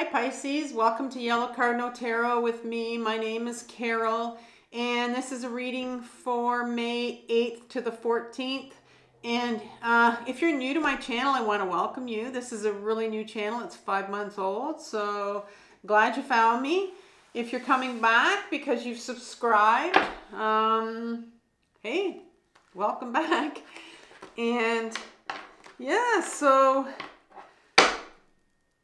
Hi Pisces, welcome to Yellow Cardinal Tarot with me. My name is Carol and this is a reading for May 8th to the 14th. And if you're new to my channel, I want to welcome you. This is a really new channel. It's 5 months old, so glad you found me. If you're coming back because you've subscribed, hey, welcome back. And yeah, so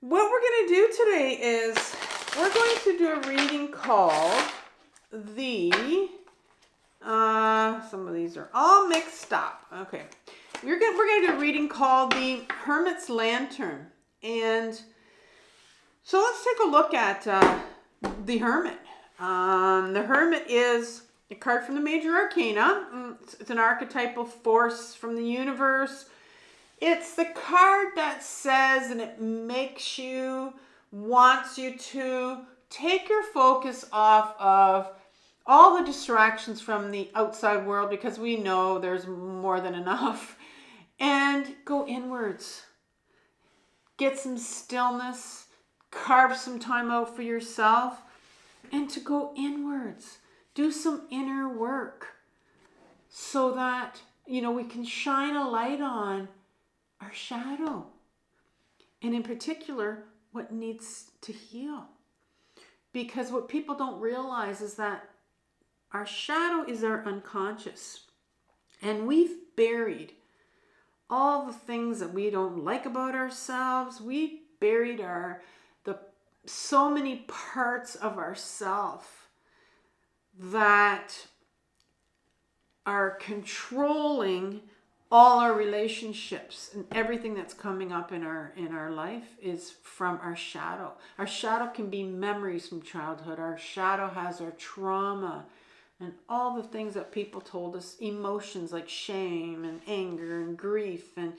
what we're going to do today is we're going to do a reading called some of these are all mixed up. Okay. We're going to do a reading called the Hermit's Lantern. And so let's take a look at the Hermit. The Hermit is a card from the Major Arcana. It's an archetypal force from the universe. It's the card that says, and it makes you, wants you to take your focus off of all the distractions from the outside world, because we know there's more than enough, and go inwards. Get some stillness, carve some time out for yourself, and to go inwards. Do some inner work so that, we can shine a light on our shadow, and in particular what needs to heal. Because what people don't realize is that our shadow is our unconscious, and we've buried all the things that we don't like about ourselves. We buried so many parts of ourself that are controlling all our relationships, and everything that's coming up in our life is from our shadow. Our shadow can be memories from childhood. Our shadow has our trauma and all the things that people told us, emotions like shame and anger and grief, and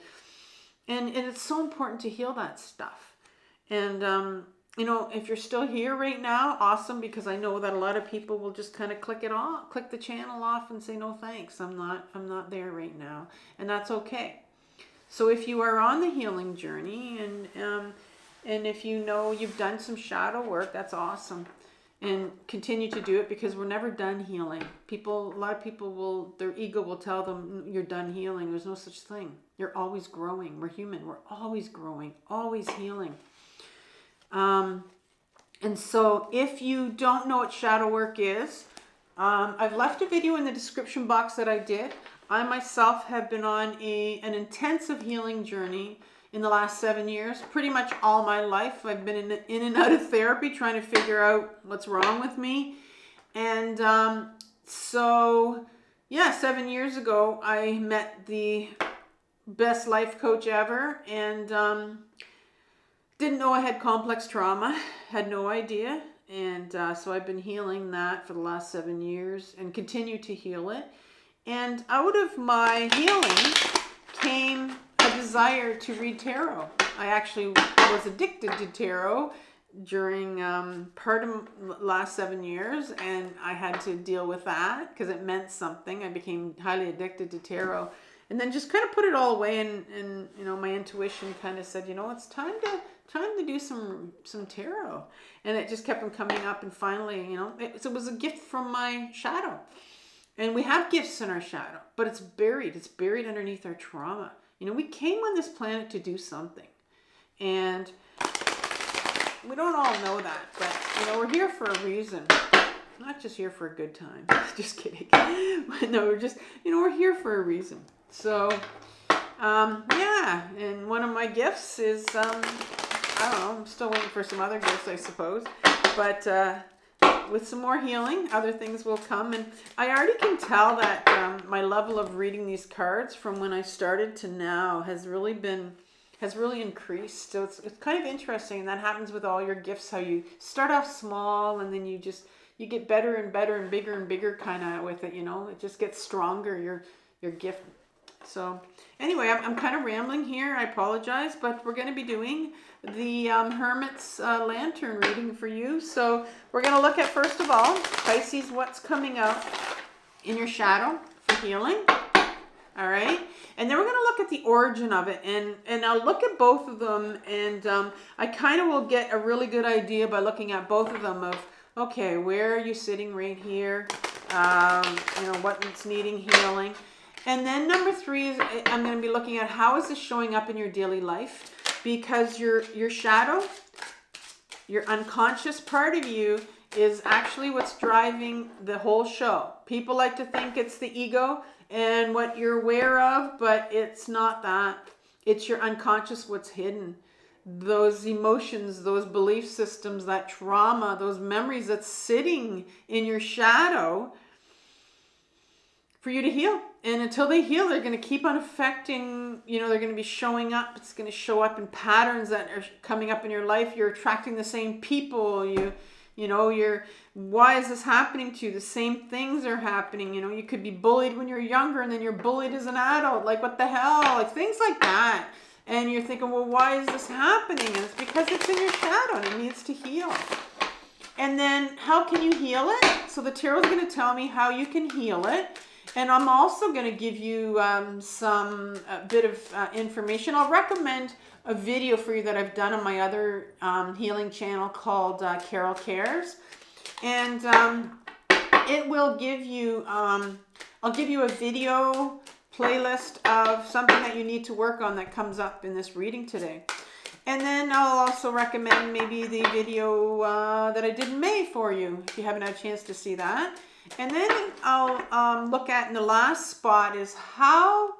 it's so important to heal that stuff. And if you're still here right now, awesome, because I know that a lot of people will just kind of click the channel off and say no thanks. I'm not there right now, and that's okay. So if you are on the healing journey, and if you've done some shadow work, that's awesome, and continue to do it, because we're never done healing. A lot of people their ego will tell them you're done healing. There's no such thing. You're always growing. We're human. We're always growing, always healing. And so if you don't know what shadow work is, I've left a video in the description box that I did. I myself have been on an intensive healing journey in the last 7 years. Pretty much all my life I've been in and out of therapy trying to figure out what's wrong with me. And 7 years ago I met the best life coach ever, and didn't know I had complex trauma, had no idea. And so I've been healing that for the last 7 years and continue to heal it. And out of my healing came a desire to read tarot. I actually was addicted to tarot during part of the last 7 years, and I had to deal with that because it meant something. I became highly addicted to tarot, and then just kind of put it all away, and my intuition kind of said, it's time to do some tarot. And it just kept on coming up, and finally, it was a gift from my shadow. And we have gifts in our shadow, but it's buried underneath our trauma. We came on this planet to do something, and we don't all know that, but we're here for a reason. Not just here for a good time. Just kidding. No, we're here for a reason. So and one of my gifts is I don't know, I'm still waiting for some other gifts, I suppose, but with some more healing, other things will come. And I already can tell that my level of reading these cards from when I started to now has really increased. So it's kind of interesting, and that happens with all your gifts, how you start off small and then you get better and better and bigger kind of with it. It just gets stronger, your gift. So anyway, I'm kind of rambling here. I apologize, but we're going to be doing the Hermit's Lantern reading for you. So we're going to look at, first of all, Pisces, what's coming up in your shadow for healing. All right. And then we're going to look at the origin of it, and I'll look at both of them, and I kind of will get a really good idea by looking at both of them of, okay, where are you sitting right here? You know, what's needing healing. And then number 3 is I'm going to be looking at how is this showing up in your daily life, because your shadow, your unconscious part of you, is actually what's driving the whole show. People like to think it's the ego and what you're aware of, but it's not that. It's your unconscious, what's hidden. Those emotions, those belief systems, that trauma, those memories that's sitting in your shadow for you to heal. And until they heal, they're going to keep on affecting, you know, they're going to be showing up. It's going to show up in patterns that are coming up in your life. You're attracting the same people. You know, why is this happening to you? The same things are happening. You know, you could be bullied when you're younger and then you're bullied as an adult. Like, what the hell? Like, things like that. And you're thinking, well, why is this happening? And it's because it's in your shadow and it needs to heal. And then how can you heal it? So the tarot is going to tell me how you can heal it. And I'm also going to give you some bit of information. I'll recommend a video for you that I've done on my other healing channel called Carol Cares. And it will give you, I'll give you a video playlist of something that you need to work on that comes up in this reading today. And then I'll also recommend maybe the video that I did in May for you, if you haven't had a chance to see that. And then I'll look at in the last spot is how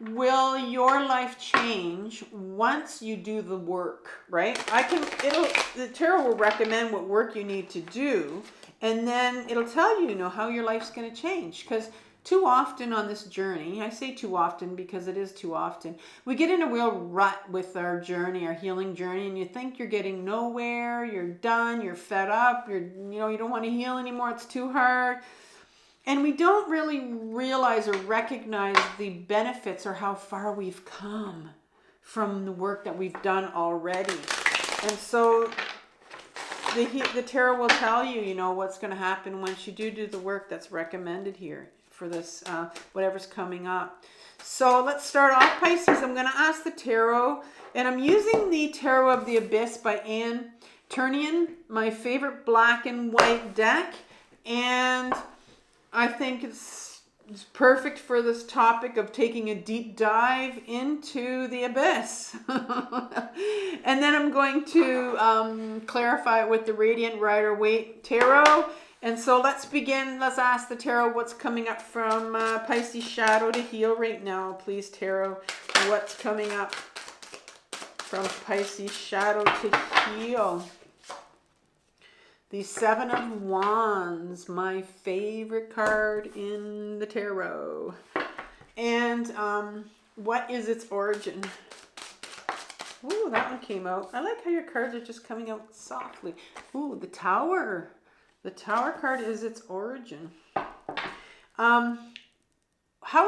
will your life change once you do the work, right? The tarot will recommend what work you need to do, and then it'll tell you, you know, how your life's going to change. Because too often on this journey, I say too often because it is too often, we get in a real rut with our journey, our healing journey, and you think you're getting nowhere, you're done, you're fed up, you don't want to heal anymore, it's too hard. And we don't really realize or recognize the benefits or how far we've come from the work that we've done already. And so the tarot will tell you, you know, what's going to happen once you do the work that's recommended here for this, whatever's coming up. So let's start off, Pisces. I'm going to ask the tarot, and I'm using the Tarot of the Abyss by Tourian, my favorite black and white deck, and I think it's perfect for this topic of taking a deep dive into the abyss. And then I'm going to clarify it with the Radiant Rider-Waite Tarot. And so let's begin. Let's ask the tarot what's coming up from Pisces shadow to heal right now. Please, tarot, what's coming up from Pisces shadow to heal? The 7 of Wands, my favorite card in the tarot. And what is its origin? Ooh, that one came out. I like how your cards are just coming out softly. Ooh, the Tower. The Tower card is its origin. How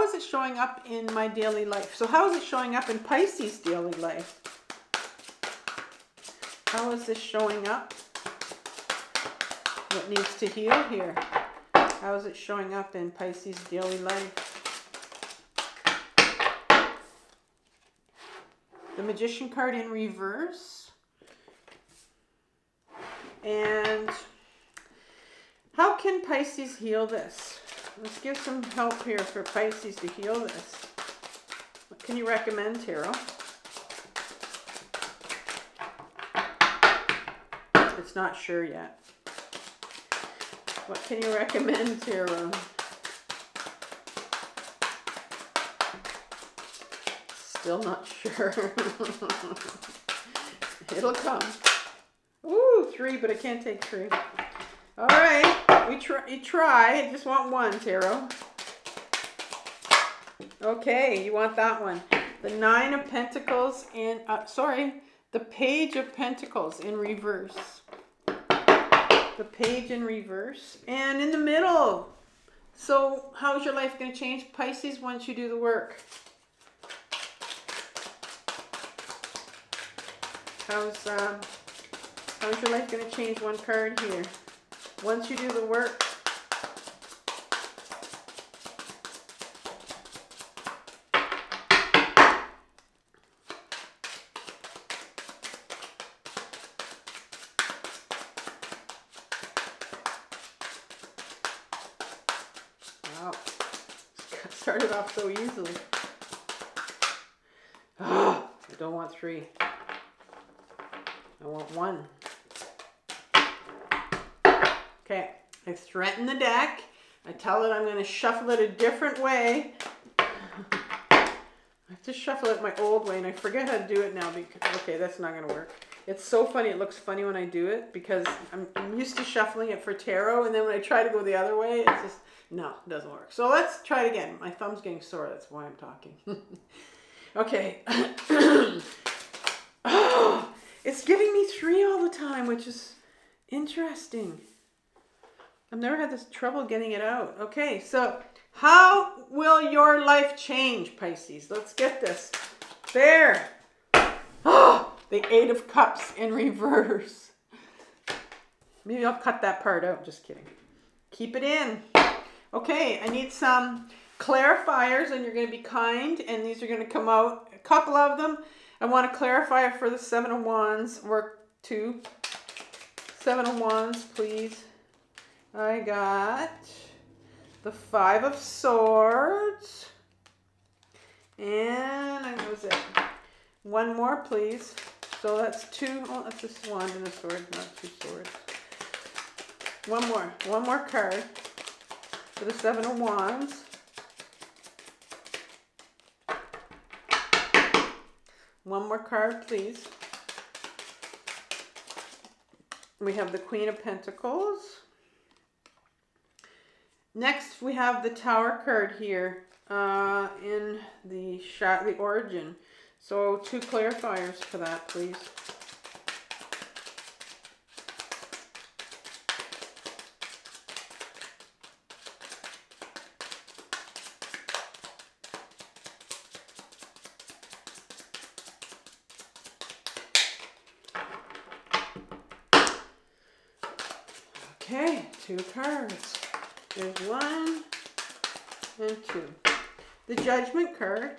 is it showing up in my daily life? So how is it showing up in Pisces' daily life? How is this showing up? What needs to heal here? How is it showing up in Pisces' daily life? The Magician card in reverse. And how can Pisces heal this? Let's give some help here for Pisces to heal this. What can you recommend, tarot? It's not sure yet. What can you recommend, tarot? Still not sure. It'll come. Ooh, 3, but I can't take 3. All right, you try. I just want 1, tarot. Okay, you want that one. The 9 of Pentacles in, the Page of Pentacles in reverse. The Page in reverse. And in the middle. So how's your life going to change, Pisces, once you do the work? How's your life going to change? One card here. Once you do the work. started off so easily. Oh, I don't want 3. I want 1. Okay, I threaten the deck. I tell it I'm going to shuffle it a different way. I have to shuffle it my old way, and I forget how to do it now. Because, okay, that's not going to work. It's so funny. It looks funny when I do it because I'm used to shuffling it for tarot, and then when I try to go the other way, it's just, no, it doesn't work. So let's try it again. My thumb's getting sore. That's why I'm talking. Okay. Oh, it's giving me 3 all the time, which is interesting. I've never had this trouble getting it out. Okay, so how will your life change, Pisces? Let's get this. There. Oh, the 8 of Cups in reverse. Maybe I'll cut that part out. Just kidding. Keep it in. Okay, I need some clarifiers, and you're going to be kind, and these are going to come out. A couple of them. I want a clarifier for the 7 of Wands. Work 2. 7 of Wands, please. I got the 5 of Swords. And I was it. 1 more, please. So that's 2. Oh, that's a swan and a sword, not 2 swords. 1 more. 1 more card for the 7 of Wands. One more card, please. We have the Queen of Pentacles. Next, we have the Tower card here in the origin. So 2 clarifiers for that, please. Okay, 2 cards. There's 1 and 2. The Judgment card.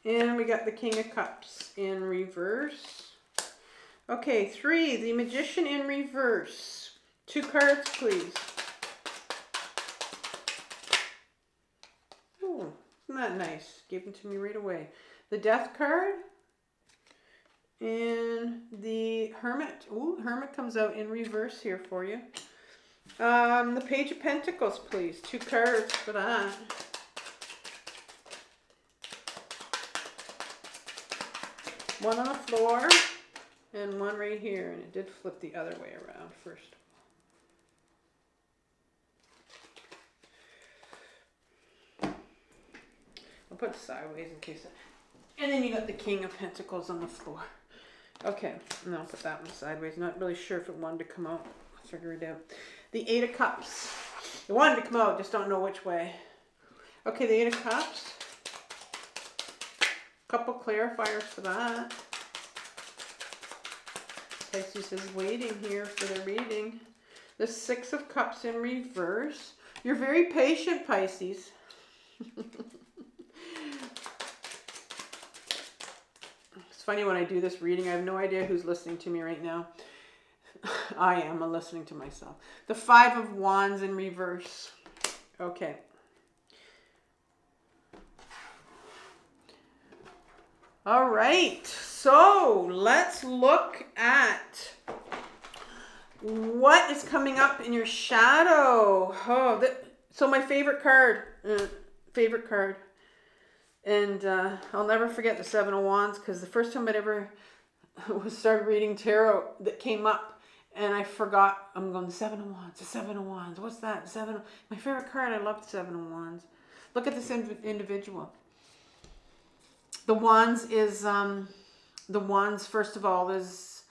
And we got the King of Cups in reverse. Okay, 3. The Magician in reverse. 2 cards, please. Oh, isn't that nice? Gave them to me right away. The Death card. And the Hermit. Ooh, Hermit comes out in reverse here for you. The Page of Pentacles, please. 2 cards for that. One on the floor and 1 right here. And it did flip the other way around first. I'll put it sideways in case. And then you got the King of Pentacles on the floor. Okay, and I'll put that one sideways. Not really sure if it wanted to come out. I'll figure it out. The 8 of Cups. It wanted to come out, just don't know which way. Okay, the 8 of Cups. Couple clarifiers for that. Pisces is waiting here for the reading. The 6 of Cups in reverse. You're very patient, Pisces. It's funny when I do this reading, I have no idea who's listening to me right now. I am. I'm listening to myself. The 5 of Wands in reverse. Okay. All right. So let's look at what is coming up in your shadow. Oh, so my favorite card. And I'll never forget the 7 of Wands, because the first time I'd ever started reading tarot that came up, and I forgot. I'm going, the 7 of Wands, the 7 of Wands. What's that? My favorite card. I love the 7 of Wands. Look at this individual. The Wands is, first of all, is,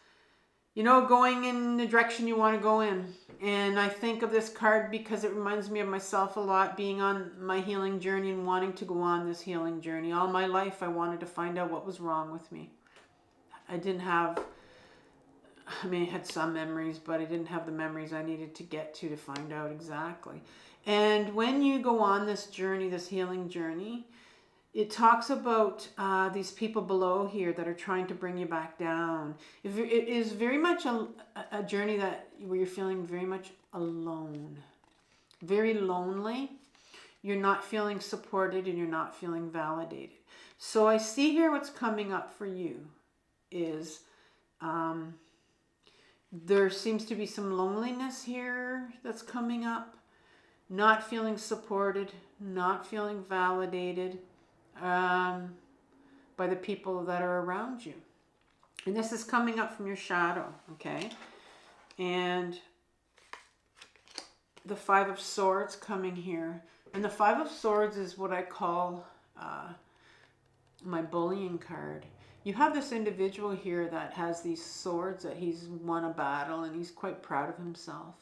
going in the direction you want to go in. And I think of this card because it reminds me of myself a lot, being on my healing journey and wanting to go on this healing journey. All my life, I wanted to find out what was wrong with me. I had some memories, but I didn't have the memories I needed to get to find out exactly. And when you go on this journey, this healing journey, it talks about these people below here that are trying to bring you back down. It is very much a journey where you're feeling very much alone, very lonely. You're not feeling supported and you're not feeling validated. So I see here what's coming up for you is there seems to be some loneliness here that's coming up. Not feeling supported, not feeling validated by the people that are around you. And this is coming up from your shadow, okay? And the Five of Swords coming here. And the Five of Swords is what I call my bullying card. You have this individual here that has these swords, that he's won a battle and he's quite proud of himself.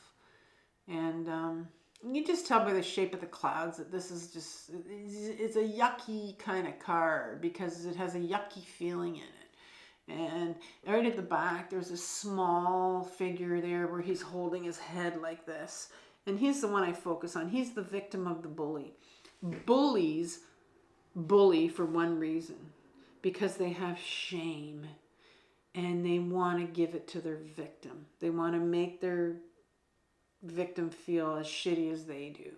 And you just tell by the shape of the clouds that this is just, it's a yucky kind of card because it has a yucky feeling in it. And right at the back, there's a small figure there where he's holding his head like this. And he's the one I focus on. He's the victim of the bully. Bullies bully for one reason, because they have shame and they want to give it to their victim. They want to make their victim feel as shitty as they do.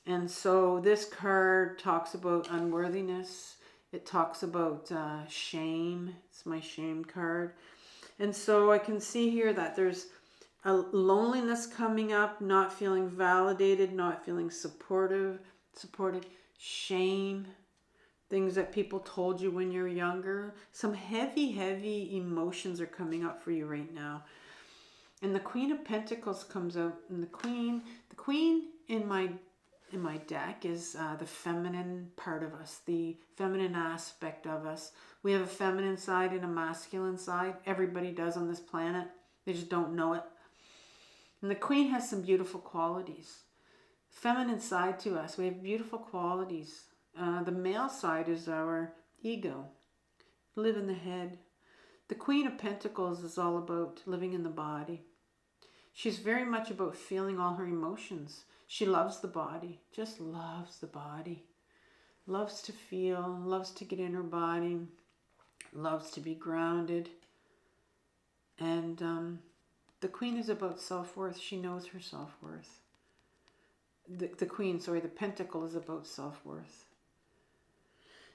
And so this card talks about unworthiness. It talks about shame. It's my shame card. And so I can see here that there's a loneliness coming up, not feeling validated, not feeling supported, shame, things that people told you when you're younger. Some heavy, heavy emotions are coming up for you right now. And the Queen of Pentacles comes out, and the Queen in my deck is the feminine part of us, the feminine aspect of us. We have a feminine side and a masculine side. Everybody does on this planet. They just don't know it. And the Queen has some beautiful qualities. Feminine side to us, we have beautiful qualities. The male side is our ego. Live in the head. The Queen of Pentacles is all about living in the body. She's very much about feeling all her emotions. She loves the body, just loves the body. Loves to feel, loves to get in her body, loves to be grounded. And the Queen is about self-worth. She knows her self-worth. The Queen, sorry, the Pentacle is about self-worth.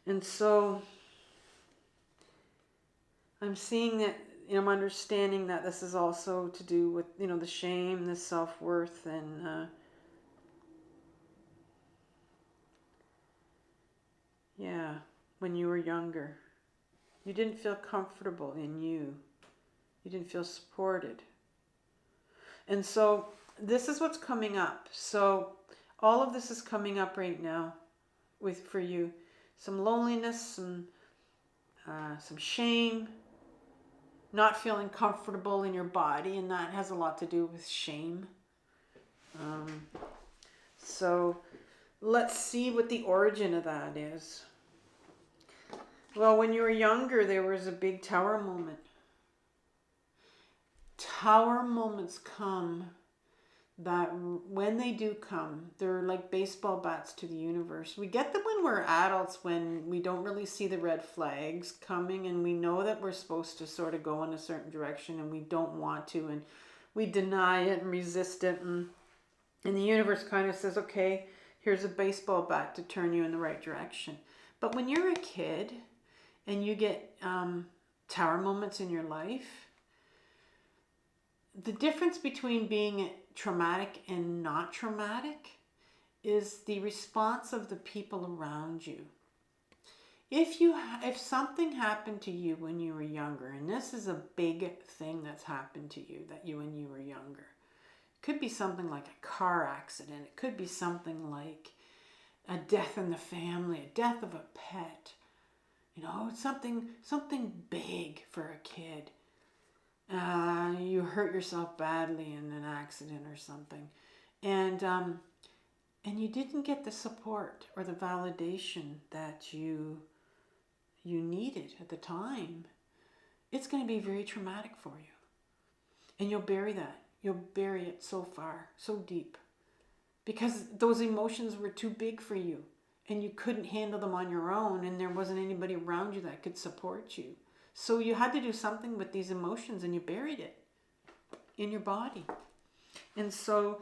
And so I'm seeing that, I'm understanding that this is also to do with, the shame, the self-worth, and yeah, when you were younger, you didn't feel comfortable in you. You didn't feel supported. And so this is what's coming up. So all of this is coming up right now for you. Some loneliness, some shame, not feeling comfortable in your body, and that has a lot to do with shame. So let's see what the origin of that is. Well, when you were younger, there was a big tower moment. Tower moments come that when they do come, they're like baseball bats to the universe. We get them when we're adults, when we don't really see the red flags coming and we know that we're supposed to sort of go in a certain direction and we don't want to, and we deny it and resist it, and the universe kind of says, okay, here's a baseball bat to turn you in the right direction. But when you're a kid and you get tower moments in your life, the difference between being traumatic and not traumatic is the response of the people around you. If something happened to you when you were younger, and this is a big thing that's happened to you, when you were younger, it could be something like a car accident, it could be something like a death in the family, a death of a pet, something big for a kid. You hurt yourself badly in an accident or something, and you didn't get the support or the validation that you needed at the time. It's going to be very traumatic for you, and you'll bury that. You'll bury it so far, so deep, because those emotions were too big for you, and you couldn't handle them on your own, and there wasn't anybody around you that could support you. So you had to do something with these emotions, and you buried it in your body. And so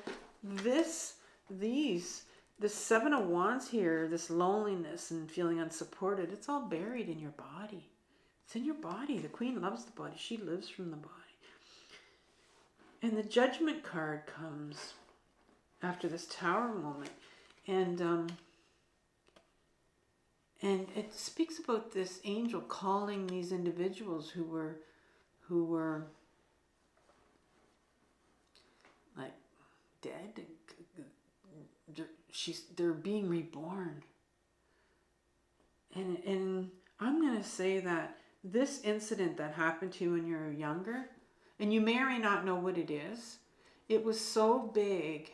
these This Seven of Wands here, this loneliness and feeling unsupported, it's all buried in your body. It's in your body. The Queen loves the body. She lives from the body. And the Judgment card comes after this Tower moment. And it speaks about this angel calling these individuals who were like dead. They're being reborn. And I'm going to say that this incident that happened to you when you were younger, and you may or may not know what it is, it was so big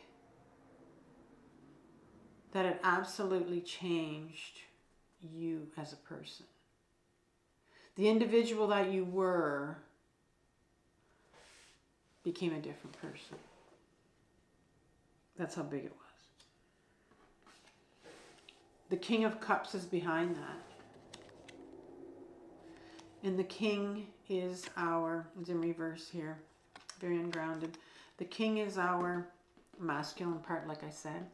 that it absolutely changed you as a person. The individual that you were became a different person. That's how big it was. The King of Cups is behind that. And the King is it's in reverse here, very ungrounded. The King is our masculine part, like I said,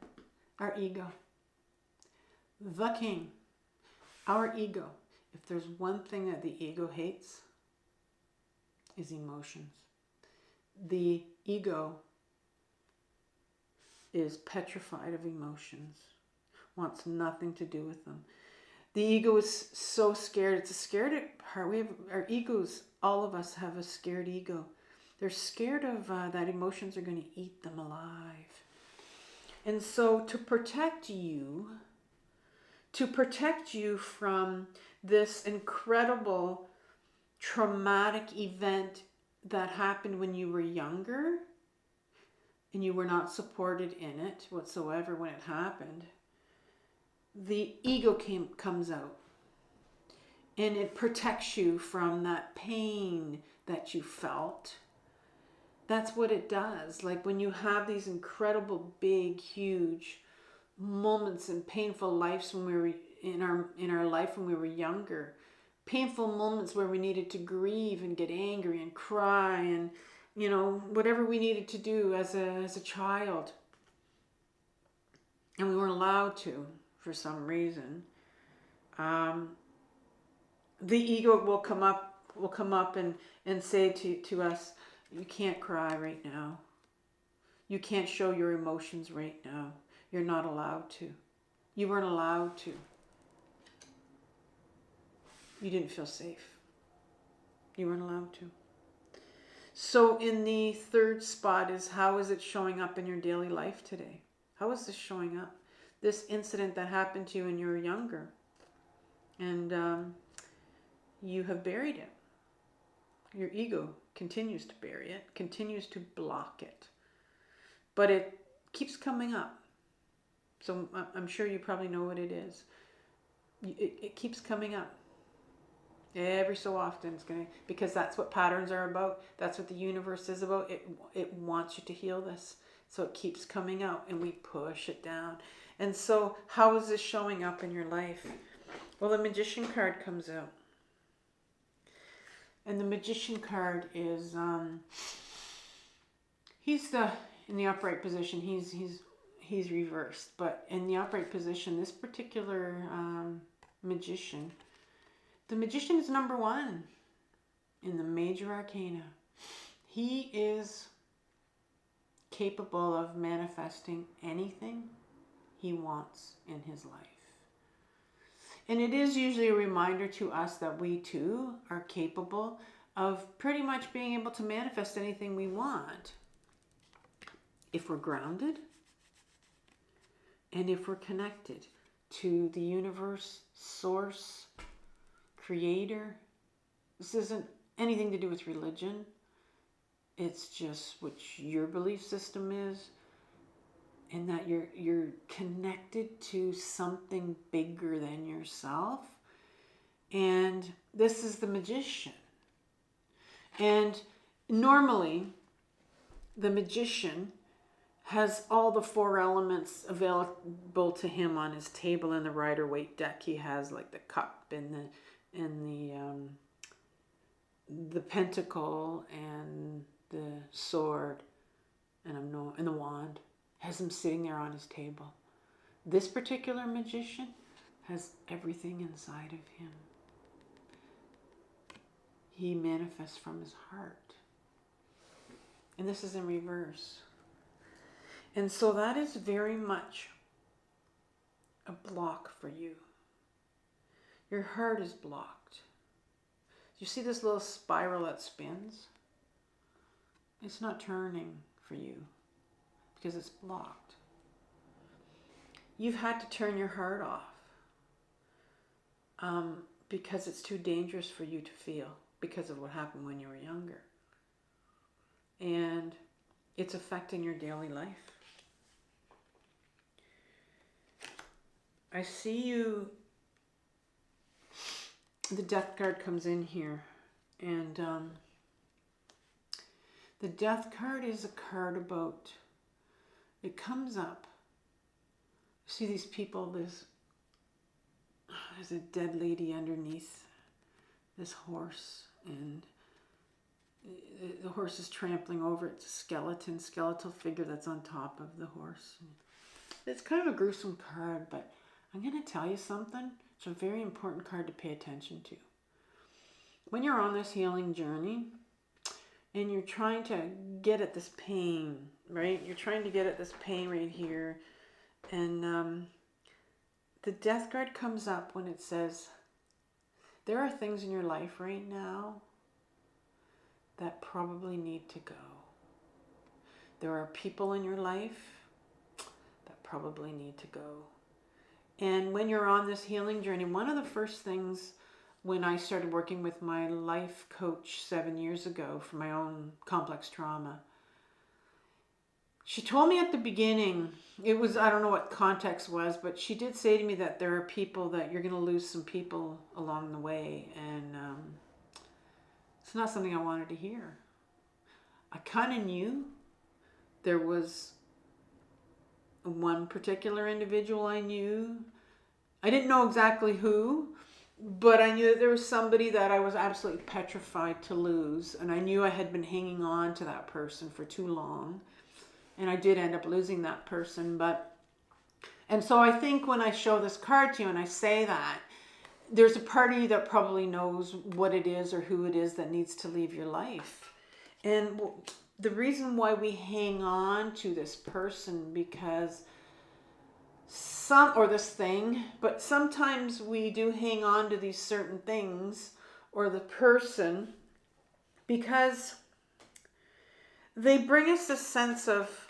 our ego. The King, our ego. If there's one thing that the ego hates, is emotions. The ego is petrified of emotions, wants nothing to do with them. The ego is so scared. It's a scared part. We have our egos. All of us have a scared ego. They're scared of that emotions are going to eat them alive. And so to protect you from this incredible traumatic event that happened when you were younger and you were not supported in it whatsoever when it happened, the ego comes out and it protects you from that pain that you felt. That's what it does. Like when you have these incredible, big, huge moments and painful lives when we were in our life when we were younger, painful moments where we needed to grieve and get angry and cry and, you know, whatever we needed to do as a child, and we weren't allowed to for some reason. The ego will come up and say to us, you can't cry right now. You can't show your emotions right now. You're not allowed to. You weren't allowed to. You didn't feel safe. You weren't allowed to. So in the third spot is, how is it showing up in your daily life today? How is this showing up? This incident that happened to you when you were younger. And you have buried it. Your ego continues to bury it, continues to block it. But it keeps coming up. So I'm sure you probably know what it is. It keeps coming up. Every so often it's going to, because that's what patterns are about. That's what the universe is about. It wants you to heal this. So it keeps coming out and we push it down. And so how is this showing up in your life? Well, the Magician card comes out. And the Magician card is, in the upright position, he's reversed. But in the upright position, this particular magician, the magician is number 1 in the major arcana. He is capable of manifesting anything he wants in his life. And it is usually a reminder to us that we too are capable of pretty much being able to manifest anything we want if we're grounded and if we're connected to the universe, source, creator. This isn't anything to do with religion. It's just what your belief system is, and that you're connected to something bigger than yourself. And this is the magician. And normally the magician has all the 4 elements available to him on his table in the Rider-Waite deck. He has like the cup and the pentacle and the sword and the wand. Has him sitting there on his table. This particular magician has everything inside of him. He manifests from his heart. And this is in reverse. And so that is very much a block for you. Your heart is blocked. You see this little spiral that spins? It's not turning for you because it's blocked. You've had to turn your heart off because it's too dangerous for you to feel because of what happened when you were younger. And it's affecting your daily life. I see you, the death card comes in here, and the death card is a card about, it comes up. See these people, there's a dead lady underneath this horse, and the horse is trampling over. It's a skeletal figure that's on top of the horse. It's kind of a gruesome card, but I'm going to tell you something. It's a very important card to pay attention to. When you're on this healing journey and you're trying to get at this pain, right? You're trying to get at this pain right here. And the death card comes up when it says, there are things in your life right now that probably need to go. There are people in your life that probably need to go. And when you're on this healing journey, one of the first things when I started working with my life coach 7 years ago for my own complex trauma, she told me at the beginning, it was, I don't know what context was, but she did say to me that there are people that you're going to lose some people along the way. And it's not something I wanted to hear. I kind of knew there was one particular individual I knew. I didn't know exactly who, but I knew that there was somebody that I was absolutely petrified to lose. And I knew I had been hanging on to that person for too long. And I did end up losing that person. And so I think when I show this card to you and I say that, there's a part of you that probably knows what it is or who it is that needs to leave your life. And the reason why we hang on to this person, because or this thing, but sometimes we do hang on to these certain things or the person because they bring us a sense of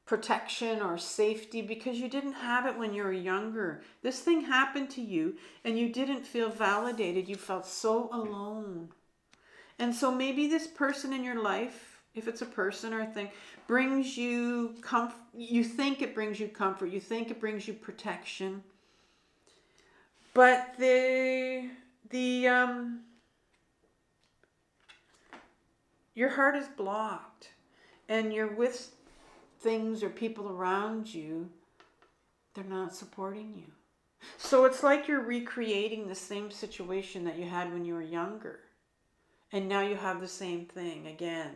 protection or safety because you didn't have it when you were younger. This thing happened to you and you didn't feel validated. You felt so alone. And so maybe this person in your life, if it's a person or a thing, brings you comfort. You think it brings you comfort. You think it brings you protection. But your heart is blocked and you're with things or people around you, they're not supporting you. So it's like you're recreating the same situation that you had when you were younger. And now you have the same thing again.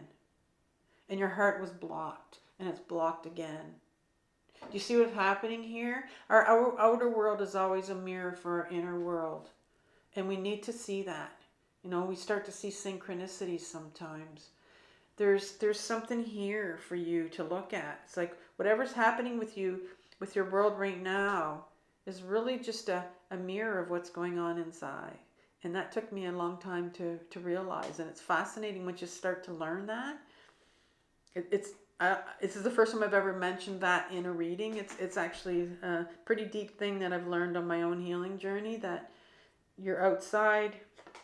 And your heart was blocked. And it's blocked again. Do you see what's happening here? Our outer world is always a mirror for our inner world. And we need to see that. You know, we start to see synchronicities sometimes. There's something here for you to look at. It's like whatever's happening with you, with your world right now, is really just a mirror of what's going on inside. And that took me a long time to realize. And it's fascinating once you start to learn that. This is the first time I've ever mentioned that in a reading. It's actually a pretty deep thing that I've learned on my own healing journey, that your outside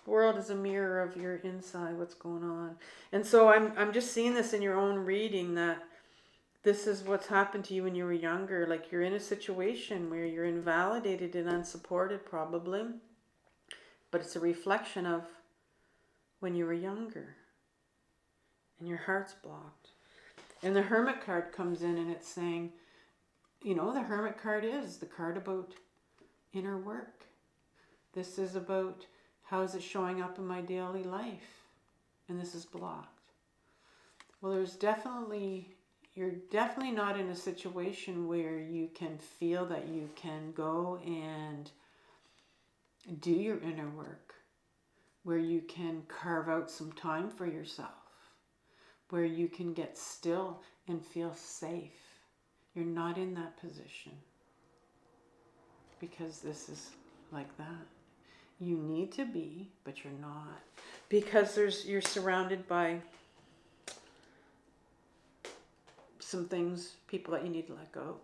world is a mirror of your inside, what's going on. And so I'm just seeing this in your own reading, that this is what's happened to you when you were younger. Like you're in a situation where you're invalidated and unsupported probably. But it's a reflection of when you were younger. And your heart's blocked. And the Hermit card comes in and it's saying, you know, the Hermit card is the card about inner work. This is about how is it showing up in my daily life. And this is blocked. Well, there's definitely you're definitely not in a situation where you can feel that you can go and do your inner work, where you can carve out some time for yourself, where you can get still and feel safe. You're not in that position because this is like that. You need to be, but you're not, because you're surrounded by some things, people that you need to let go.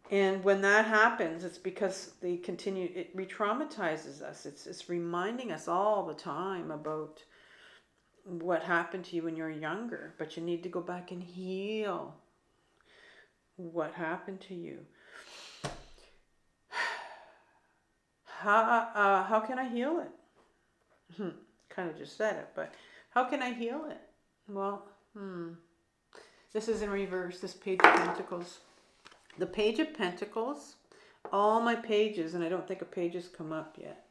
And when that happens, it's because it re-traumatizes us. It's reminding us all the time about what happened to you when you were younger, but you need to go back and heal what happened to you. How can I heal it? Kind of just said it, but how can I heal it? Well, this is in reverse, this Page of Pentacles. The Page of Pentacles, all my pages, and I don't think a page has come up yet.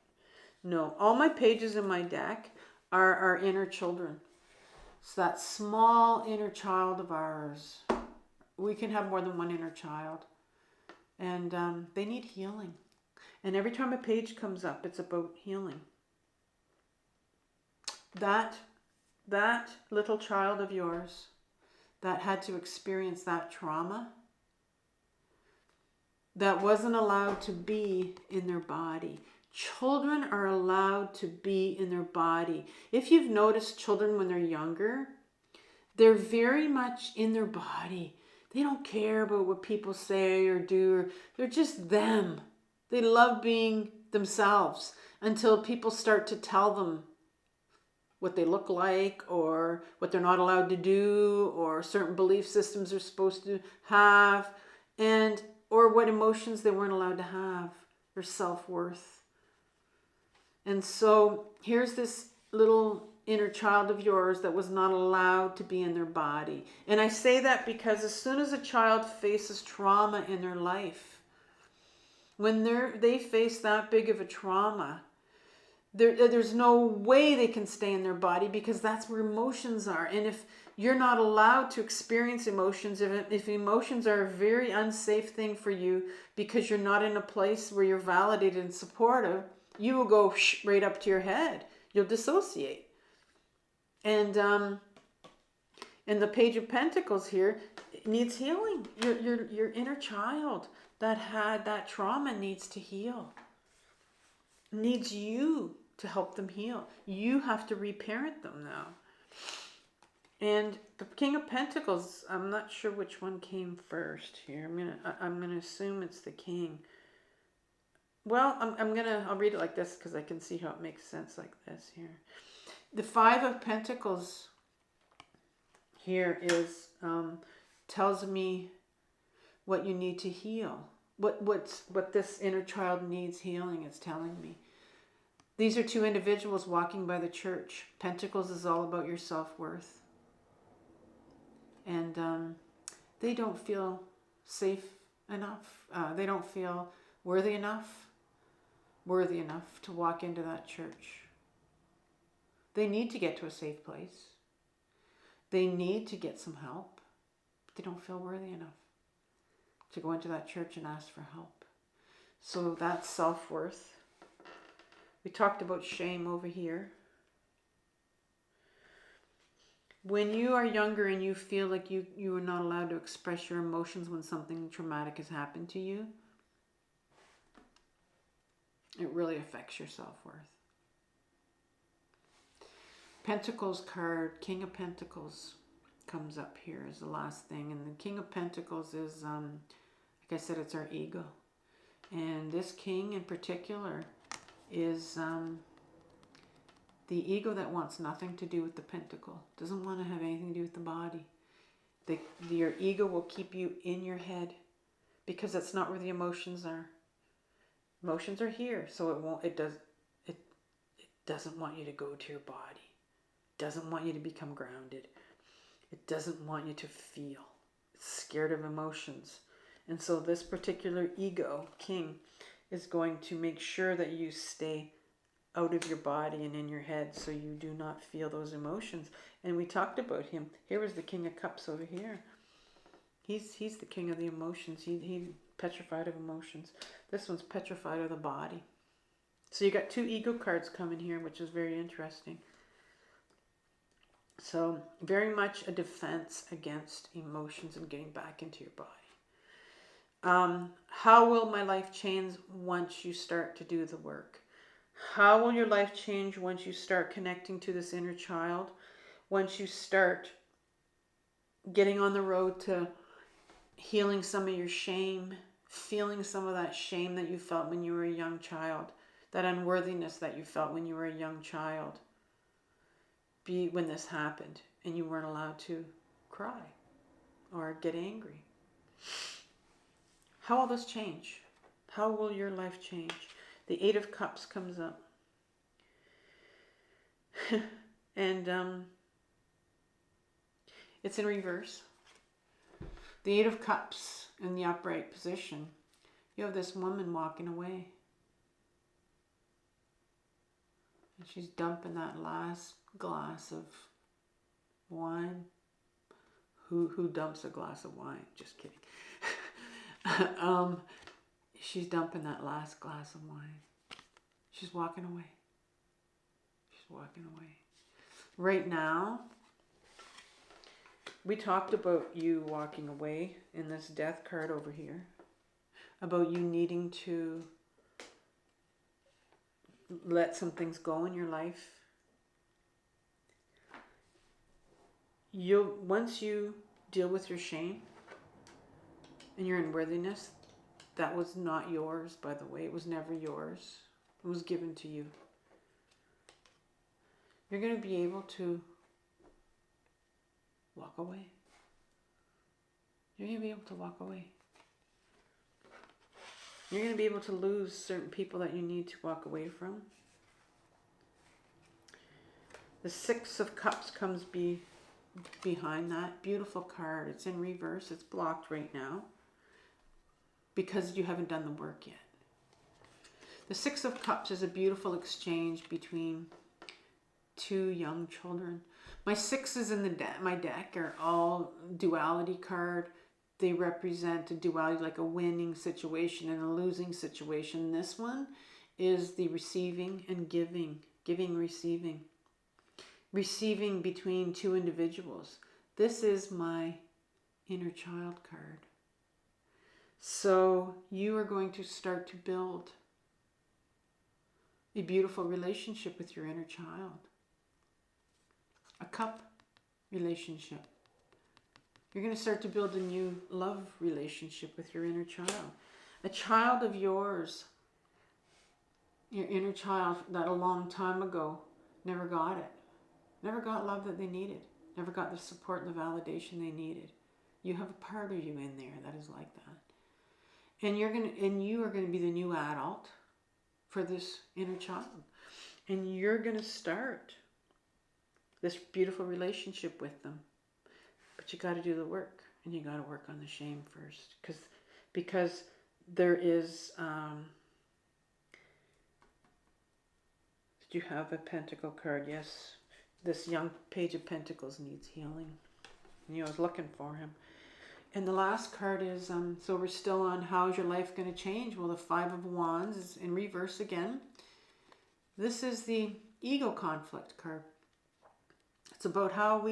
No, all my pages in my deck are our inner children. It's that small inner child of ours. We can have more than one inner child. And they need healing. And every time a page comes up, it's about healing. That little child of yours that had to experience that trauma, that wasn't allowed to be in their body. Children are allowed to be in their body. If you've noticed children when they're younger, they're very much in their body. They don't care about what people say or do. They're just them. They love being themselves until people start to tell them what they look like or what they're not allowed to do or certain belief systems they're supposed to have, and or what emotions they weren't allowed to have, or self-worth. And so here's this little inner child of yours that was not allowed to be in their body. And I say that because as soon as a child faces trauma in their life, when they face that big of a trauma, there's no way they can stay in their body, because that's where emotions are. And if you're not allowed to experience emotions, if emotions are a very unsafe thing for you because you're not in a place where you're validated and supportive, you will go right up to your head. You'll dissociate. And the Page of Pentacles here needs healing. Your inner child that had that trauma needs to heal. Needs you to help them heal. You have to reparent them now. And the King of Pentacles, I'm not sure which one came first here. I'm gonna assume it's the King. Well, I'll read it like this because I can see how it makes sense like this here. The Five of Pentacles here is tells me what you need to heal. What this inner child needs healing is telling me. These are two individuals walking by the church. Pentacles is all about your self-worth. And they don't feel safe enough. They don't feel worthy enough to walk into that church. They need to get to a safe place. They need to get some help. But they don't feel worthy enough to go into that church and ask for help. So that's self-worth. We talked about shame over here. When you are younger and you feel like you are not allowed to express your emotions when something traumatic has happened to you, it really affects your self-worth. Pentacles card, King of Pentacles, comes up here as the last thing. And the King of Pentacles is, like I said, it's our ego. And this king in particular is the ego that wants nothing to do with the pentacle. Doesn't want to have anything to do with the body. Your ego will keep you in your head because that's not where the emotions are. Emotions are here, so it doesn't want you to go to your body. It doesn't want you to become grounded. It doesn't want you to feel. It's scared of emotions. And so this particular ego, king, is going to make sure that you stay out of your body and in your head, so you do not feel those emotions. And we talked about him. Here was the King of Cups over here. He's the king of the emotions. He petrified of emotions. This one's petrified of the body. So you got 2 ego cards coming here, which is very interesting. So very much a defense against emotions and getting back into your body. How will my life change once you start to do the work? How will your life change once you start connecting to this inner child? Once you start getting on the road to healing some of your shame, feeling some of that shame that you felt when you were a young child, that unworthiness that you felt when you were a young child, when this happened and you weren't allowed to cry or get angry. How will this change? How will your life change? The 8 of Cups comes up. And it's in reverse. The 8 of Cups in the upright position. You have this woman walking away. And she's dumping that last glass of wine. Who dumps a glass of wine? Just kidding. She's dumping that last glass of wine. She's walking away. She's walking away. Right now, we talked about you walking away in this death card over here. About you needing to let some things go in your life. Once you deal with your shame and your unworthiness, that was not yours, by the way. It was never yours. It was given to you. You're going to be able to walk away. You're going to be able to walk away. You're going to be able to lose certain people that you need to walk away from. The 6 of Cups comes behind that. Beautiful card. It's in reverse. It's blocked right now because you haven't done the work yet. The 6 of Cups is a beautiful exchange between 2 young children. My 6s in my deck are all duality card. They represent a duality, like a winning situation and a losing situation. This one is the receiving and giving. Giving, receiving. Receiving between 2 individuals. This is my inner child card. So you are going to start to build a beautiful relationship with your inner child. A cup relationship. You're going to start to build a new love relationship with your inner child. A child of yours, your inner child that a long time ago never got it. Never got love that they needed. Never got the support and the validation they needed. You have a part of you in there that is like that. And you are going to be the new adult for this inner child. And you're going to start this beautiful relationship with them. But you got to do the work. And you got to work on the shame first. Because there is... did you have a Pentacle card? Yes. This young Page of Pentacles needs healing. And I was looking for him. And the last card is, so we're still on how's your life going to change? Well, the 5 of Wands is in reverse again. This is the ego conflict card. It's about how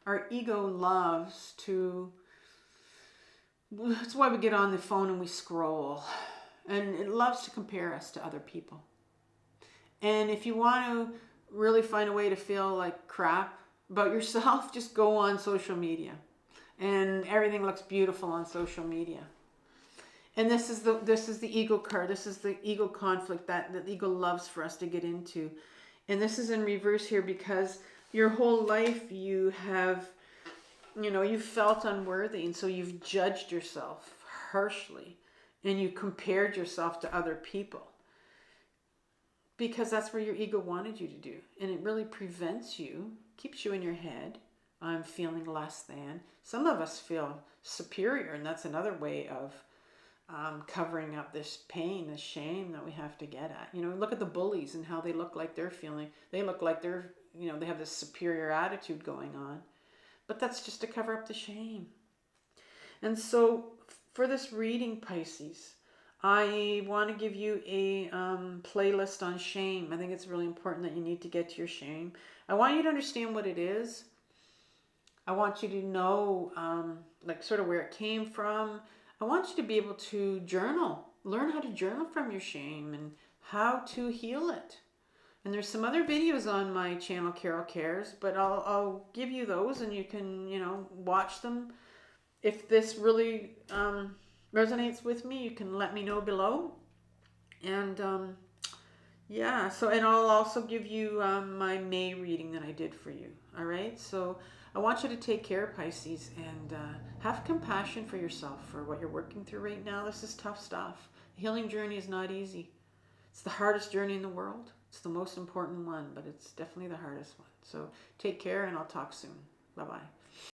our ego loves to, that's why we get on the phone and we scroll. And it loves to compare us to other people. And if you want to really find a way to feel like crap about yourself, just go on social media. And everything looks beautiful on social media. And this is the ego card. This is the ego conflict that the ego loves for us to get into. And this is in reverse here because your whole life you have, you felt unworthy. And so you've judged yourself harshly. And you compared yourself to other people. Because that's where your ego wanted you to do. And it really prevents you, keeps you in your head. I'm feeling less than. Some of us feel superior, and that's another way of covering up this pain, this shame that we have to get at. You know, look at the bullies and how they look like they're feeling. They look like they're, you know, they have this superior attitude going on. But that's just to cover up the shame. And so for this reading, Pisces, I want to give you a playlist on shame. I think it's really important that you need to get to your shame. I want you to understand what it is. I want you to know like sort of where it came from. I want you to be able to journal, learn how to journal from your shame and how to heal it. And there's some other videos on my channel, Carol Cares, but I'll give you those and you can, you know, watch them. If this really resonates with me, you can let me know below. And yeah, so, and I'll also give you my May reading that I did for you. All right, so I want you to take care, Pisces, and have compassion for yourself for what you're working through right now. This is tough stuff. The healing journey is not easy. It's the hardest journey in the world. It's the most important one, but it's definitely the hardest one. So take care, and I'll talk soon. Bye-bye.